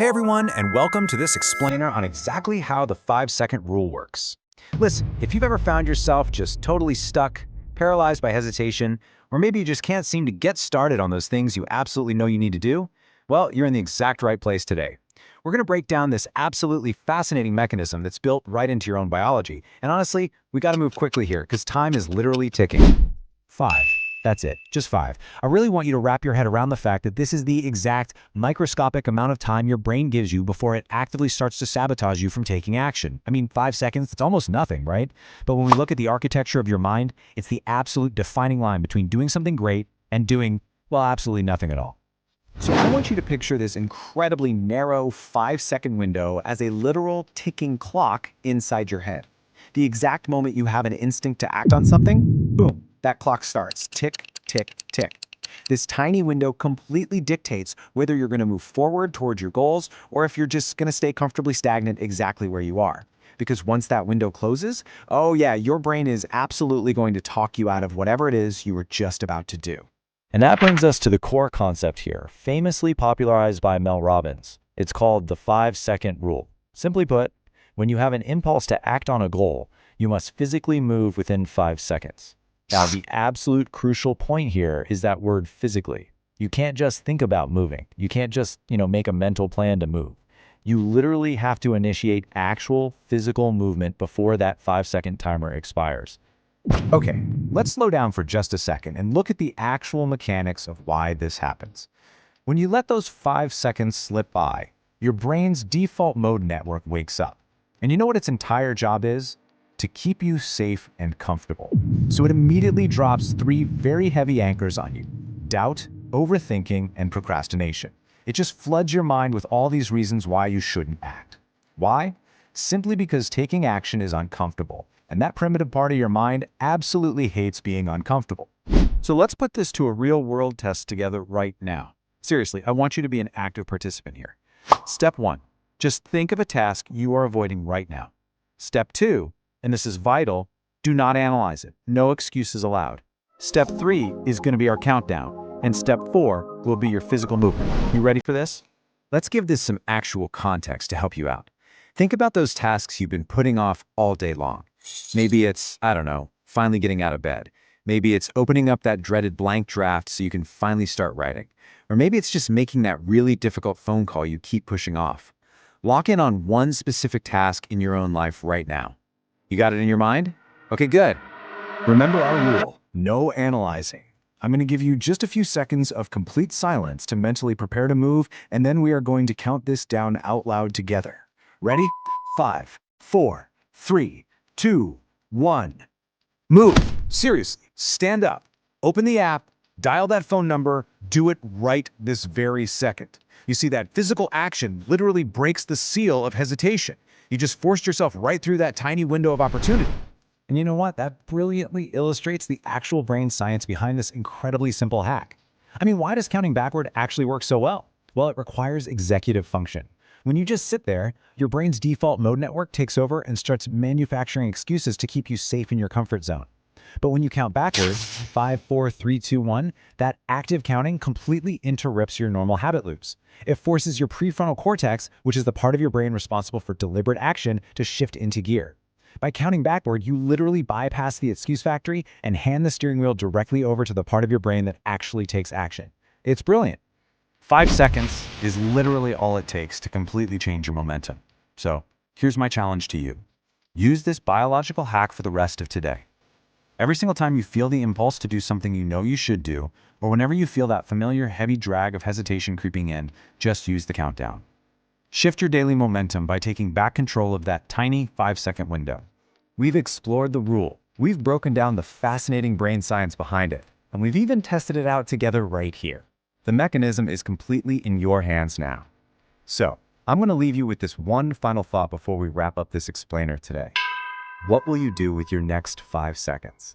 Hey everyone, and welcome to this explainer on exactly how the 5-second rule works. Listen, if you've ever found yourself just totally stuck, paralyzed by hesitation, or maybe you just can't seem to get started on those things you absolutely know you need to do, well, you're in the exact right place today. We're going to break down this absolutely fascinating mechanism that's built right into your own biology. And honestly, we got to move quickly here because time is literally ticking. 5. That's it, just 5. I really want you to wrap your head around the fact that this is the exact microscopic amount of time your brain gives you before it actively starts to sabotage you from taking action. I mean, 5 seconds, it's almost nothing, right? But when we look at the architecture of your mind, it's the absolute defining line between doing something great and doing, well, absolutely nothing at all. So I want you to picture this incredibly narrow 5-second window as a literal ticking clock inside your head. The exact moment you have an instinct to act on something, boom, that clock starts. Tick, tick, tick. This tiny window completely dictates whether you're going to move forward towards your goals or if you're just going to stay comfortably stagnant exactly where you are. Because once that window closes, oh yeah, your brain is absolutely going to talk you out of whatever it is you were just about to do. And that brings us to the core concept here, famously popularized by Mel Robbins. It's called the 5-second rule. Simply put, when you have an impulse to act on a goal, you must physically move within 5 seconds. Now, the absolute crucial point here is that word physically. You can't just think about moving. You can't just, make a mental plan to move. You literally have to initiate actual physical movement before that 5-second timer expires. Okay, let's slow down for just a second and look at the actual mechanics of why this happens. When you let those 5 seconds slip by, your brain's default mode network wakes up. And you know what its entire job is? To keep you safe and comfortable. So it immediately drops 3 very heavy anchors on you: doubt, overthinking, and procrastination. It just floods your mind with all these reasons why you shouldn't act. Why? Simply because taking action is uncomfortable, and that primitive part of your mind absolutely hates being uncomfortable. So let's put this to a real-world test together right now. Seriously, I want you to be an active participant here. Step 1. Just think of a task you are avoiding right now. Step 2, and this is vital, do not analyze it. No excuses allowed. Step 3 is going to be our countdown, and step 4 will be your physical movement. You ready for this? Let's give this some actual context to help you out. Think about those tasks you've been putting off all day long. Maybe it's, I don't know, finally getting out of bed. Maybe it's opening up that dreaded blank draft so you can finally start writing. Or maybe it's just making that really difficult phone call you keep pushing off. Lock in on one specific task in your own life right now. You got it in your mind? Okay, good. Remember our rule, no analyzing. I'm going to give you just a few seconds of complete silence to mentally prepare to move, and then we are going to count this down out loud together. Ready? 5, 4, 3, 2, 1. Move. Seriously, stand up. Open the app, dial that phone number, do it right this very second. You see, that physical action literally breaks the seal of hesitation. You just forced yourself right through that tiny window of opportunity. And you know what? That brilliantly illustrates the actual brain science behind this incredibly simple hack. I mean, why does counting backward actually work so well? Well, it requires executive function. When you just sit there, your brain's default mode network takes over and starts manufacturing excuses to keep you safe in your comfort zone. But when you count backwards, 5, 4, 3, 2, 1, that active counting completely interrupts your normal habit loops. It forces your prefrontal cortex, which is the part of your brain responsible for deliberate action, to shift into gear. By counting backward, you literally bypass the excuse factory and hand the steering wheel directly over to the part of your brain that actually takes action. It's brilliant. 5 seconds is literally all it takes to completely change your momentum. So here's my challenge to you. Use this biological hack for the rest of today. Every single time you feel the impulse to do something you know you should do, or whenever you feel that familiar heavy drag of hesitation creeping in, just use the countdown. Shift your daily momentum by taking back control of that tiny 5-second window. We've explored the rule, we've broken down the fascinating brain science behind it, and we've even tested it out together right here. The mechanism is completely in your hands now. So, I'm going to leave you with this one final thought before we wrap up this explainer today. What will you do with your next 5 seconds?